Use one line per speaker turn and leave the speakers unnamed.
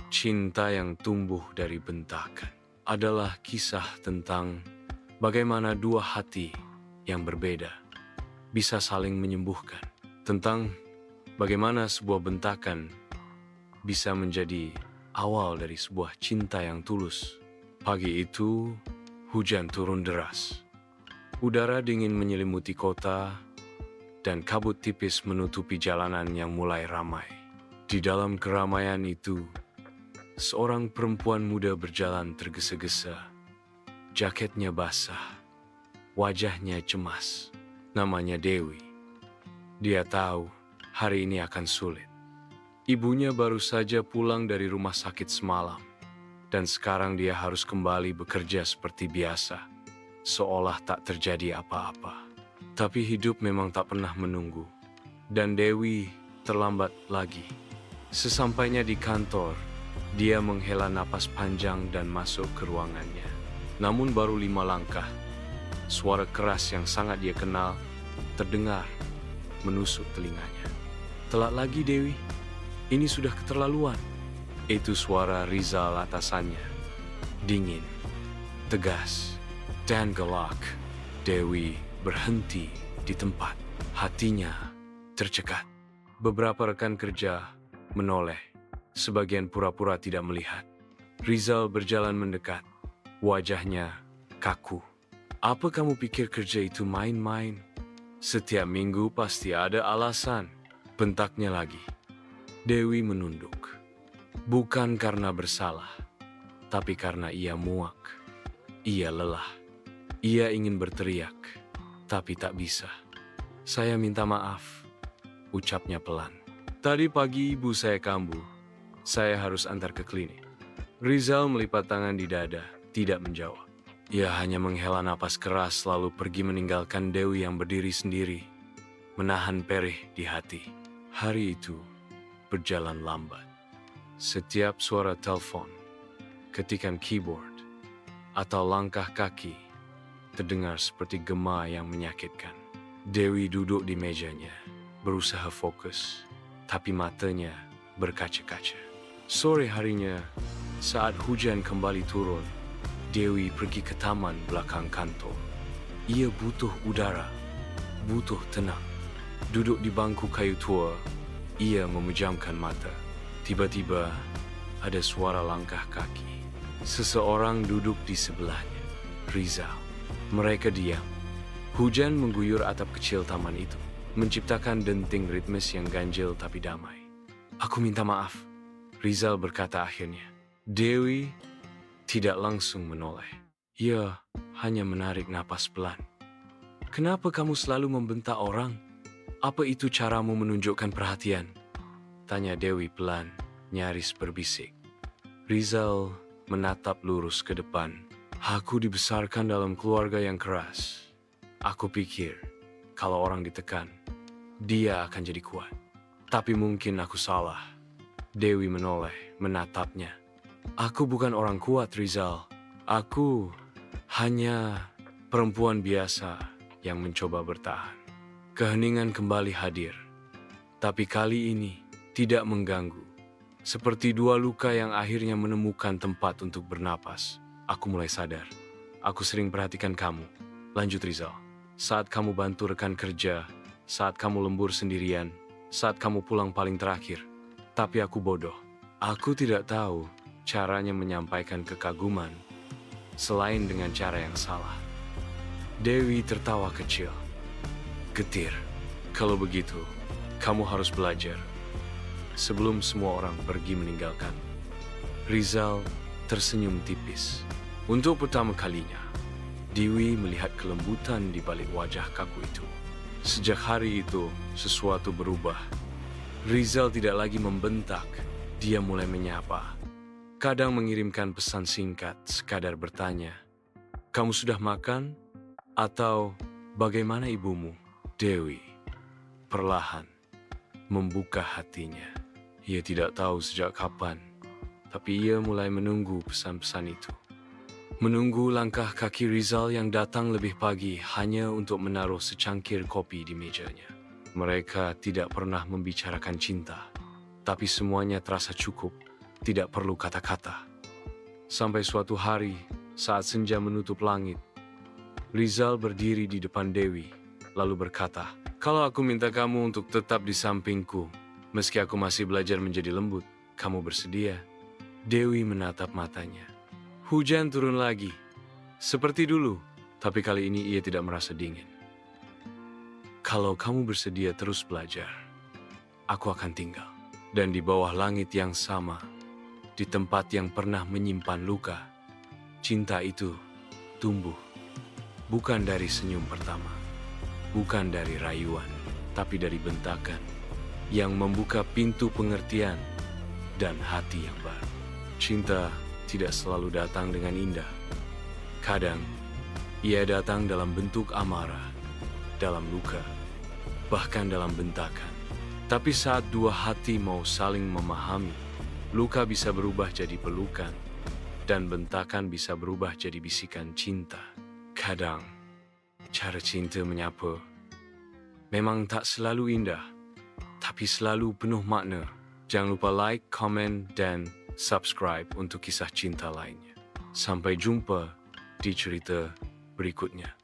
Cinta yang tumbuh dari bentakan adalah kisah tentang bagaimana dua hati yang berbeda bisa saling menyembuhkan. Tentang bagaimana sebuah bentakan bisa menjadi awal dari sebuah cinta yang tulus. Pagi itu, hujan turun deras. Udara dingin menyelimuti kota dan kabut tipis menutupi jalanan yang mulai ramai. Di dalam keramaian itu, seorang perempuan muda berjalan tergesa-gesa. Jaketnya basah, wajahnya cemas. Namanya Dewi. Dia tahu hari ini akan sulit. Ibunya baru saja pulang dari rumah sakit semalam, dan sekarang dia harus kembali bekerja seperti biasa, seolah tak terjadi apa-apa. Tapi hidup memang tak pernah menunggu, dan Dewi terlambat lagi. Sesampainya di kantor, dia menghela napas panjang dan masuk ke ruangannya. Namun baru 5 langkah, suara keras yang sangat dia kenal terdengar menusuk telinganya. Telat lagi, Dewi. Ini sudah keterlaluan. Itu suara Rizal atasannya. Dingin, tegas, dan galak. Dewi berhenti di tempat. Hatinya tercekat. Beberapa rekan kerja menoleh. Sebagian pura-pura tidak melihat. Rizal berjalan mendekat. Wajahnya kaku. Apa kamu pikir kerja itu main-main? Setiap minggu pasti ada alasan. Bentaknya lagi. Dewi menunduk. Bukan karena bersalah, tapi karena ia muak. Ia lelah. Ia ingin berteriak, tapi tak bisa. Saya minta maaf, ucapnya pelan. Tadi pagi ibu saya kambuh. Saya harus antar ke klinik. Rizal melipat tangan di dada, tidak menjawab. Ia hanya menghela napas keras lalu pergi meninggalkan Dewi yang berdiri sendiri, menahan perih di hati. Hari itu berjalan lambat. Setiap suara telepon, ketikan keyboard, atau langkah kaki terdengar seperti gema yang menyakitkan. Dewi duduk di mejanya, berusaha fokus, tapi matanya berkaca-kaca. Sore harinya, saat hujan kembali turun, Dewi pergi ke taman belakang kantor. Ia butuh udara, butuh tenang. Duduk di bangku kayu tua, ia memejamkan mata. Tiba-tiba, ada suara langkah kaki. Seseorang duduk di sebelahnya, Rizal. Mereka diam. Hujan mengguyur atap kecil taman itu, menciptakan denting ritmis yang ganjil tapi damai. Aku minta maaf, Rizal berkata akhirnya. Dewi tidak langsung menoleh. Ia hanya menarik napas pelan. Kenapa kamu selalu membentak orang? Apa itu caramu menunjukkan perhatian? Tanya Dewi pelan, nyaris berbisik. Rizal menatap lurus ke depan. Aku dibesarkan dalam keluarga yang keras. Aku pikir, kalau orang ditekan, dia akan jadi kuat. Tapi mungkin aku salah. Dewi menoleh, menatapnya. Aku bukan orang kuat, Rizal. Aku hanya perempuan biasa yang mencoba bertahan. Keheningan kembali hadir. Tapi kali ini tidak mengganggu. Seperti dua luka yang akhirnya menemukan tempat untuk bernapas. Aku mulai sadar. Aku sering perhatikan kamu. Lanjut, Rizal. Saat kamu bantu rekan kerja, saat kamu lembur sendirian, saat kamu pulang paling terakhir. Tapi aku bodoh. Aku tidak tahu caranya menyampaikan kekaguman selain dengan cara yang salah. Dewi tertawa kecil. Getir. Kalau begitu, kamu harus belajar sebelum semua orang pergi meninggalkan. Rizal tersenyum tipis. Untuk pertama kalinya, Dewi melihat kelembutan di balik wajah kaku itu. Sejak hari itu, sesuatu berubah. Rizal tidak lagi membentak, dia mulai menyapa. Kadang mengirimkan pesan singkat, sekadar bertanya, "Kamu sudah makan?" Atau, "Bagaimana ibumu?" Dewi perlahan membuka hatinya. Ia tidak tahu sejak kapan, tapi ia mulai menunggu pesan-pesan itu. Menunggu langkah kaki Rizal yang datang lebih pagi hanya untuk menaruh secangkir kopi di mejanya. Mereka tidak pernah membicarakan cinta, tapi semuanya terasa cukup. tidak perlu kata-kata. Sampai suatu hari, saat senja menutup langit, Rizal berdiri di depan Dewi, lalu berkata, "Kalau aku minta kamu untuk tetap di sampingku, meski aku masih belajar menjadi lembut, kamu bersedia?" Dewi menatap matanya. Hujan turun lagi, seperti dulu, tapi kali ini ia tidak merasa dingin. "Kalau kamu bersedia terus belajar, aku akan tinggal." Dan di bawah langit yang sama, di tempat yang pernah menyimpan luka, cinta itu tumbuh. Bukan dari senyum pertama, bukan dari rayuan, tapi dari bentakan yang membuka pintu pengertian dan hati yang baru. Cinta tidak selalu datang dengan indah. Kadang, ia datang dalam bentuk amarah, dalam luka, bahkan dalam bentakan. Tapi saat dua hati mau saling memahami, luka bisa berubah jadi pelukan, dan bentakan bisa berubah jadi bisikan cinta. Kadang, cara cinta menyapa memang tak selalu indah, tapi selalu penuh makna. Jangan lupa like, komen, dan subscribe untuk kisah cinta lainnya. Sampai jumpa di cerita berikutnya.